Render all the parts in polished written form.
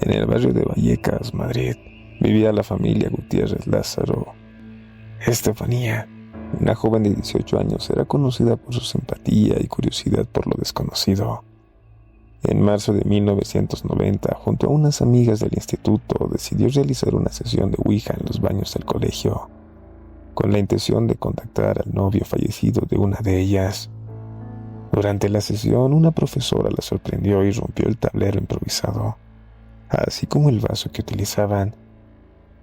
En el barrio de Vallecas, Madrid, vivía la familia Gutiérrez Lázaro. Estefanía, una joven de 18 años, era conocida por su simpatía y curiosidad por lo desconocido. En marzo de 1990, junto a unas amigas del instituto, decidió realizar una sesión de Ouija en los baños del colegio, con la intención de contactar al novio fallecido de una de ellas. Durante la sesión, una profesora la sorprendió y rompió el tablero improvisado, así como el vaso que utilizaban.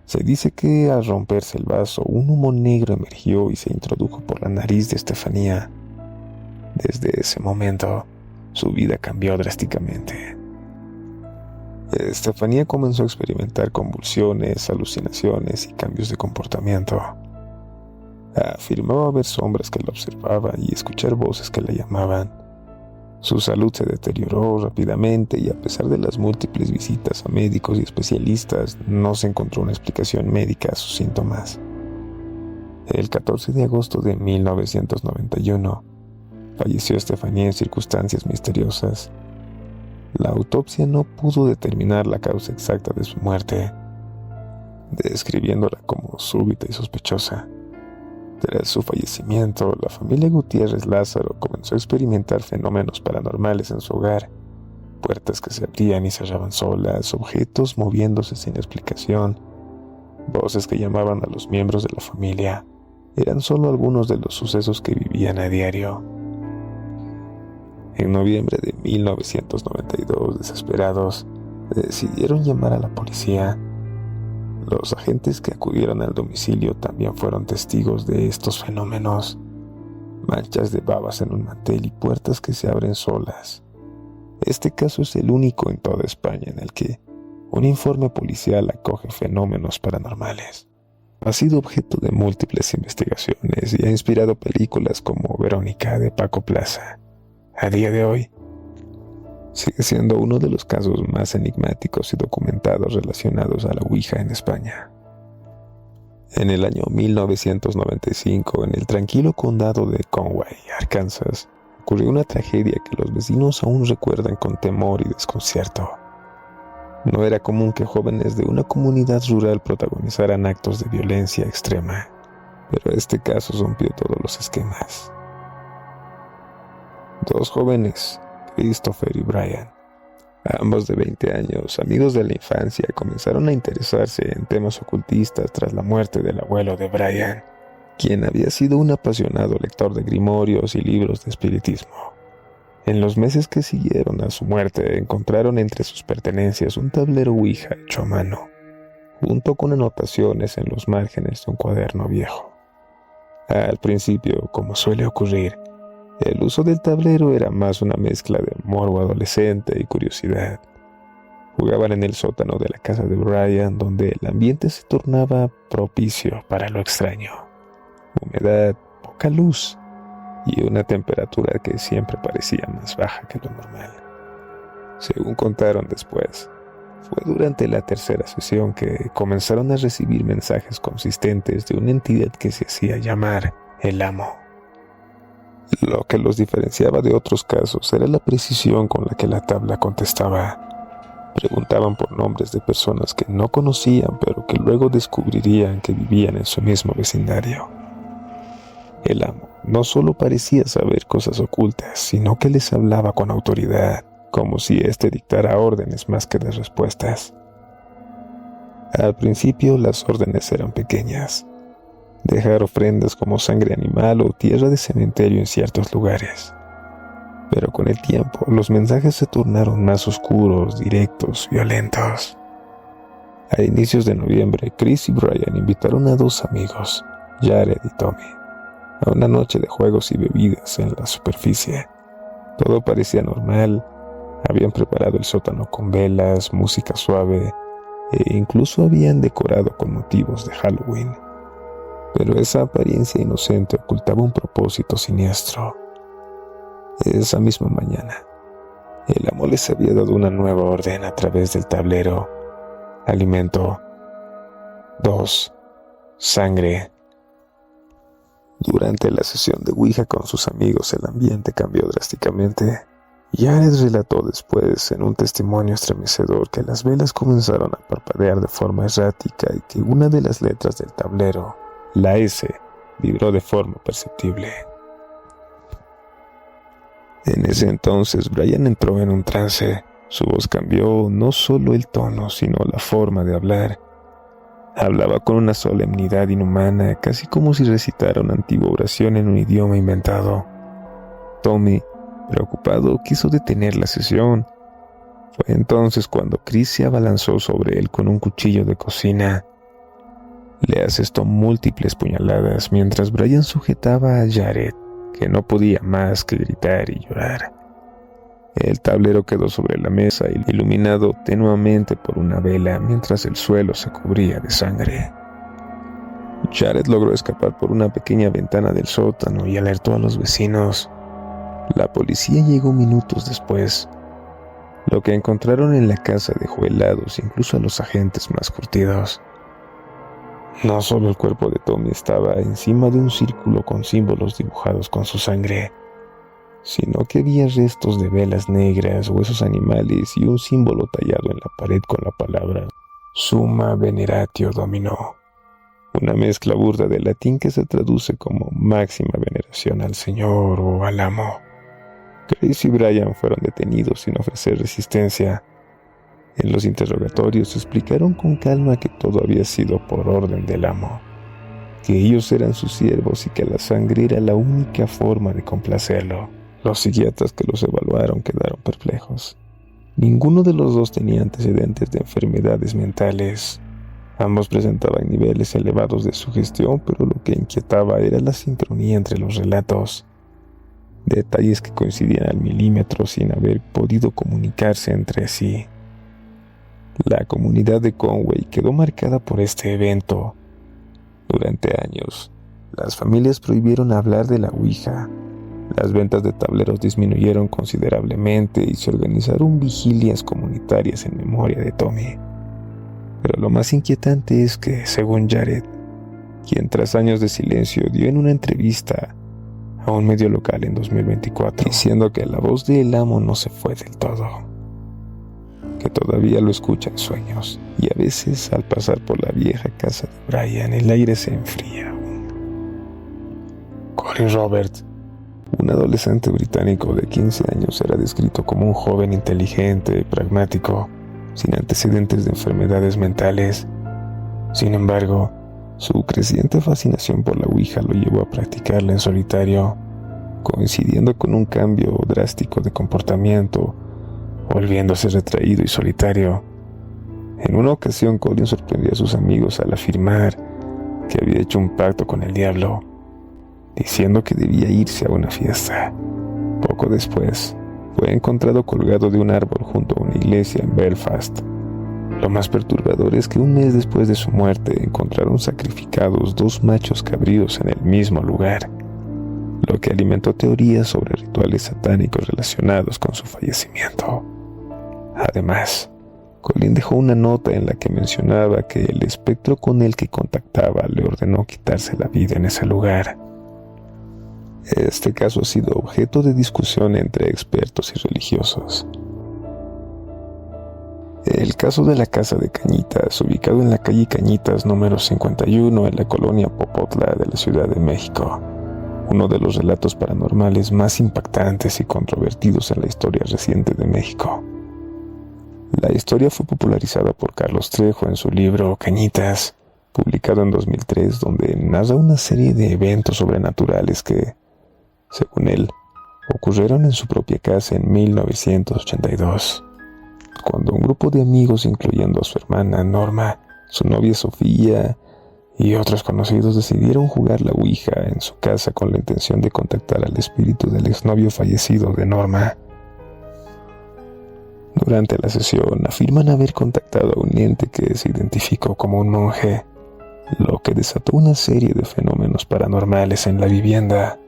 Se dice que al romperse el vaso, un humo negro emergió y se introdujo por la nariz de Estefanía. Desde ese momento, su vida cambió drásticamente. Estefanía comenzó a experimentar convulsiones, alucinaciones y cambios de comportamiento. Afirmaba ver sombras que la observaban y escuchar voces que la llamaban. Su salud se deterioró rápidamente y a pesar de las múltiples visitas a médicos y especialistas, no se encontró una explicación médica a sus síntomas. El 14 de agosto de 1991, falleció Estefanía en circunstancias misteriosas. La autopsia no pudo determinar la causa exacta de su muerte, describiéndola como súbita y sospechosa. Tras su fallecimiento, la familia Gutiérrez Lázaro comenzó a experimentar fenómenos paranormales en su hogar. Puertas que se abrían y cerraban solas, objetos moviéndose sin explicación, voces que llamaban a los miembros de la familia. Eran solo algunos de los sucesos que vivían a diario. En noviembre de 1992, desesperados, decidieron llamar a la policía. Los agentes que acudieron al domicilio también fueron testigos de estos fenómenos. Manchas de babas en un mantel y puertas que se abren solas. Este caso es el único en toda España en el que un informe policial acoge fenómenos paranormales. Ha sido objeto de múltiples investigaciones y ha inspirado películas como Verónica de Paco Plaza. A día de hoy, sigue siendo uno de los casos más enigmáticos y documentados relacionados a la Ouija en España. En el año 1995, en el tranquilo condado de Conway, Arkansas, ocurrió una tragedia que los vecinos aún recuerdan con temor y desconcierto. No era común que jóvenes de una comunidad rural protagonizaran actos de violencia extrema, pero este caso rompió todos los esquemas. Dos jóvenes, Christopher y Brian, ambos de 20 años, amigos de la infancia, comenzaron a interesarse en temas ocultistas tras la muerte del abuelo de Brian, quien había sido un apasionado lector de grimorios y libros de espiritismo. En los meses que siguieron a su muerte, encontraron entre sus pertenencias un tablero Ouija hecho a mano, junto con anotaciones en los márgenes de un cuaderno viejo. Al principio, como suele ocurrir, el uso del tablero era más una mezcla de morbo adolescente y curiosidad. Jugaban en el sótano de la casa de Brian, donde el ambiente se tornaba propicio para lo extraño. Humedad, poca luz y una temperatura que siempre parecía más baja que lo normal. Según contaron después, fue durante la tercera sesión que comenzaron a recibir mensajes consistentes de una entidad que se hacía llamar el Amo. Lo que los diferenciaba de otros casos era la precisión con la que la tabla contestaba. Preguntaban por nombres de personas que no conocían, pero que luego descubrirían que vivían en su mismo vecindario. El Amo no solo parecía saber cosas ocultas, sino que les hablaba con autoridad, como si éste dictara órdenes más que de respuestas. Al principio las órdenes eran pequeñas: dejar ofrendas como sangre animal o tierra de cementerio en ciertos lugares. Pero con el tiempo, los mensajes se tornaron más oscuros, directos, violentos. A inicios de noviembre, Chris y Brian invitaron a dos amigos, Jared y Tommy, a una noche de juegos y bebidas en la superficie. Todo parecía normal. Habían preparado el sótano con velas, música suave e incluso habían decorado con motivos de Halloween. Pero esa apariencia inocente ocultaba un propósito siniestro. Esa misma mañana, el Amo les había dado una nueva orden a través del tablero: alimento, 2, sangre. Durante la sesión de Ouija con sus amigos, el ambiente cambió drásticamente Jared relató después en un testimonio estremecedor que las velas comenzaron a parpadear de forma errática y que una de las letras del tablero, la S, vibró de forma perceptible. En ese entonces, Brian entró en un trance. Su voz cambió, no solo el tono, sino la forma de hablar. Hablaba con una solemnidad inhumana, casi como si recitara una antigua oración en un idioma inventado. Tommy, preocupado, quiso detener la sesión. Fue entonces cuando Chris se abalanzó sobre él con un cuchillo de cocina. Le asestó múltiples puñaladas mientras Brian sujetaba a Jared, que no podía más que gritar y llorar. El tablero quedó sobre la mesa, iluminado tenuamente por una vela, mientras el suelo se cubría de sangre. Jared logró escapar por una pequeña ventana del sótano y alertó a los vecinos. La policía llegó minutos después. Lo que encontraron en la casa dejó helados incluso a los agentes más curtidos. No solo el cuerpo de Tommy estaba encima de un círculo con símbolos dibujados con su sangre, sino que había restos de velas negras, huesos animales y un símbolo tallado en la pared con la palabra Summa Veneratio Domino, una mezcla burda de latín que se traduce como máxima veneración al Señor o al amo. Chris y Brian fueron detenidos sin ofrecer resistencia. En los interrogatorios explicaron con calma que todo había sido por orden del amo, que ellos eran sus siervos y que la sangre era la única forma de complacerlo. Los psiquiatras que los evaluaron quedaron perplejos. Ninguno de los dos tenía antecedentes de enfermedades mentales. Ambos presentaban niveles elevados de sugestión, pero lo que inquietaba era la sincronía entre los relatos. Detalles que coincidían al milímetro sin haber podido comunicarse entre sí. La comunidad de Conway quedó marcada por este evento. Durante años, las familias prohibieron hablar de la Ouija. Las ventas de tableros disminuyeron considerablemente y se organizaron vigilias comunitarias en memoria de Tommy. Pero lo más inquietante es que, según Jared, quien tras años de silencio dio en una entrevista a un medio local en 2024, diciendo que la voz del amo no se fue del todo, que todavía lo escucha en sueños, y a veces al pasar por la vieja casa de Brian el aire se enfría aún. Colin Robert, un adolescente británico de 15 años, era descrito como un joven inteligente, pragmático, sin antecedentes de enfermedades mentales. Sin embargo, su creciente fascinación por la Ouija lo llevó a practicarla en solitario, coincidiendo con un cambio drástico de comportamiento, volviéndose retraído y solitario. En una ocasión, Colin sorprendió a sus amigos al afirmar que había hecho un pacto con el diablo, diciendo que debía irse a una fiesta. Poco después, fue encontrado colgado de un árbol junto a una iglesia en Belfast. Lo más perturbador es que un mes después de su muerte encontraron sacrificados 2 machos cabríos en el mismo lugar, lo que alimentó teorías sobre rituales satánicos relacionados con su fallecimiento. Además, Colin dejó una nota en la que mencionaba que el espectro con el que contactaba le ordenó quitarse la vida en ese lugar. Este caso ha sido objeto de discusión entre expertos y religiosos. El caso de la casa de Cañitas, ubicado en la calle Cañitas número 51 en la colonia Popotla de la Ciudad de México, uno de los relatos paranormales más impactantes y controvertidos en la historia reciente de México. La historia fue popularizada por Carlos Trejo en su libro Cañitas, publicado en 2003, donde narra una serie de eventos sobrenaturales que, según él, ocurrieron en su propia casa en 1982, cuando un grupo de amigos, incluyendo a su hermana Norma, su novia Sofía y otros conocidos, decidieron jugar la Ouija en su casa con la intención de contactar al espíritu del exnovio fallecido de Norma. Durante la sesión afirman haber contactado a un ente que se identificó como un monje, lo que desató una serie de fenómenos paranormales en la vivienda.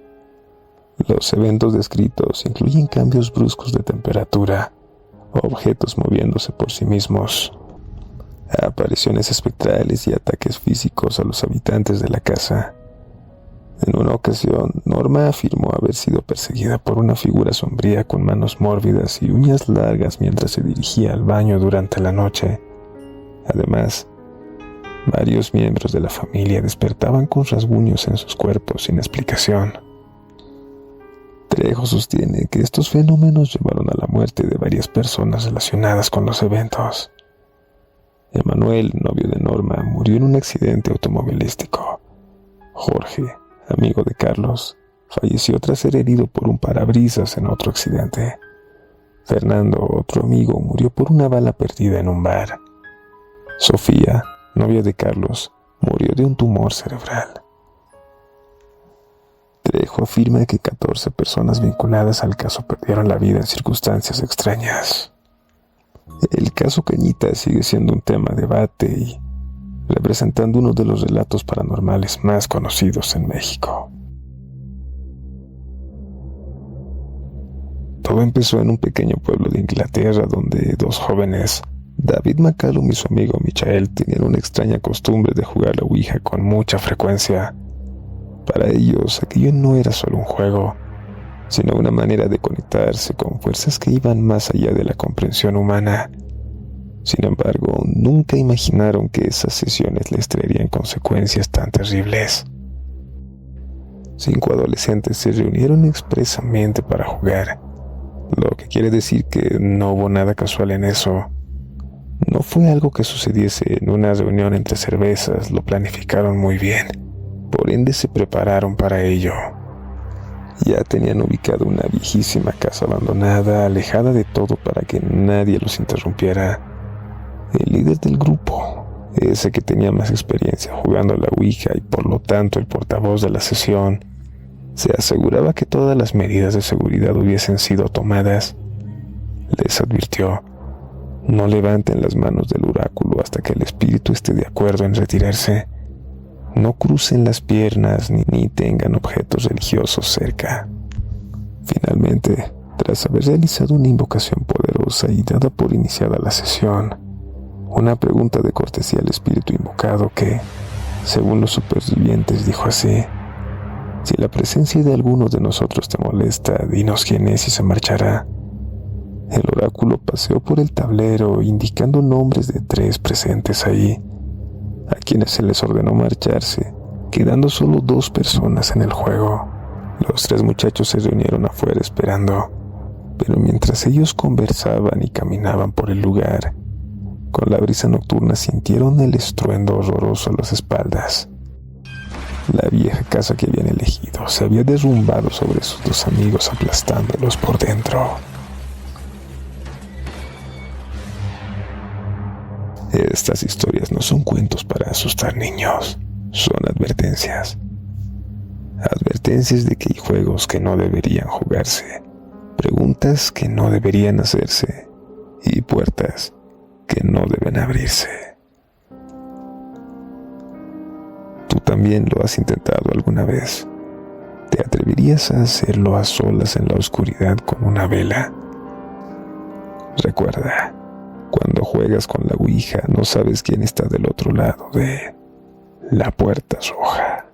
Los eventos descritos incluyen cambios bruscos de temperatura, objetos moviéndose por sí mismos, apariciones espectrales y ataques físicos a los habitantes de la casa. En una ocasión, Norma afirmó haber sido perseguida por una figura sombría con manos mórbidas y uñas largas mientras se dirigía al baño durante la noche. Además, varios miembros de la familia despertaban con rasguños en sus cuerpos sin explicación. Trejo sostiene que estos fenómenos llevaron a la muerte de varias personas relacionadas con los eventos. Emanuel, novio de Norma, murió en un accidente automovilístico. Jorge, amigo de Carlos, falleció tras ser herido por un parabrisas en otro accidente. Fernando, otro amigo, murió por una bala perdida en un bar. Sofía, novia de Carlos, murió de un tumor cerebral. Trejo afirma que 14 personas vinculadas al caso perdieron la vida en circunstancias extrañas. El caso Cañita sigue siendo un tema de debate y representando uno de los relatos paranormales más conocidos en México. Todo empezó en un pequeño pueblo de Inglaterra donde dos jóvenes, David McCallum y su amigo Michael, tenían una extraña costumbre de jugar la Ouija con mucha frecuencia. Para ellos, aquello no era solo un juego, sino una manera de conectarse con fuerzas que iban más allá de la comprensión humana. Sin embargo, nunca imaginaron que esas sesiones les traerían consecuencias tan terribles. 5 adolescentes se reunieron expresamente para jugar, lo que quiere decir que no hubo nada casual en eso. No fue algo que sucediese en una reunión entre cervezas, lo planificaron muy bien, por ende se prepararon para ello. Ya tenían ubicado una viejísima casa abandonada, alejada de todo para que nadie los interrumpiera. El líder del grupo, ese que tenía más experiencia jugando a la Ouija y por lo tanto el portavoz de la sesión, se aseguraba que todas las medidas de seguridad hubiesen sido tomadas. Les advirtió: no levanten las manos del oráculo hasta que el espíritu esté de acuerdo en retirarse. No crucen las piernas ni tengan objetos religiosos cerca. Finalmente, tras haber realizado una invocación poderosa y dada por iniciada la sesión, una pregunta de cortesía al espíritu invocado que, según los supervivientes, dijo así: si la presencia de alguno de nosotros te molesta, dinos quién es y se marchará. El oráculo paseó por el tablero indicando nombres de 3 presentes ahí, a quienes se les ordenó marcharse, quedando solo 2 personas en el juego. Los 3 muchachos se reunieron afuera esperando, pero mientras ellos conversaban y caminaban por el lugar, con la brisa nocturna sintieron el estruendo horroroso a las espaldas. La vieja casa que habían elegido se había derrumbado sobre sus 2 amigos, aplastándolos por dentro. Estas historias no son cuentos para asustar niños, son advertencias. Advertencias de que hay juegos que no deberían jugarse, preguntas que no deberían hacerse y puertas que no deben abrirse. ¿Tú también lo has intentado alguna vez? ¿Te atreverías a hacerlo a solas en la oscuridad con una vela? Recuerda, cuando juegas con la Ouija no sabes quién está del otro lado de la puerta roja.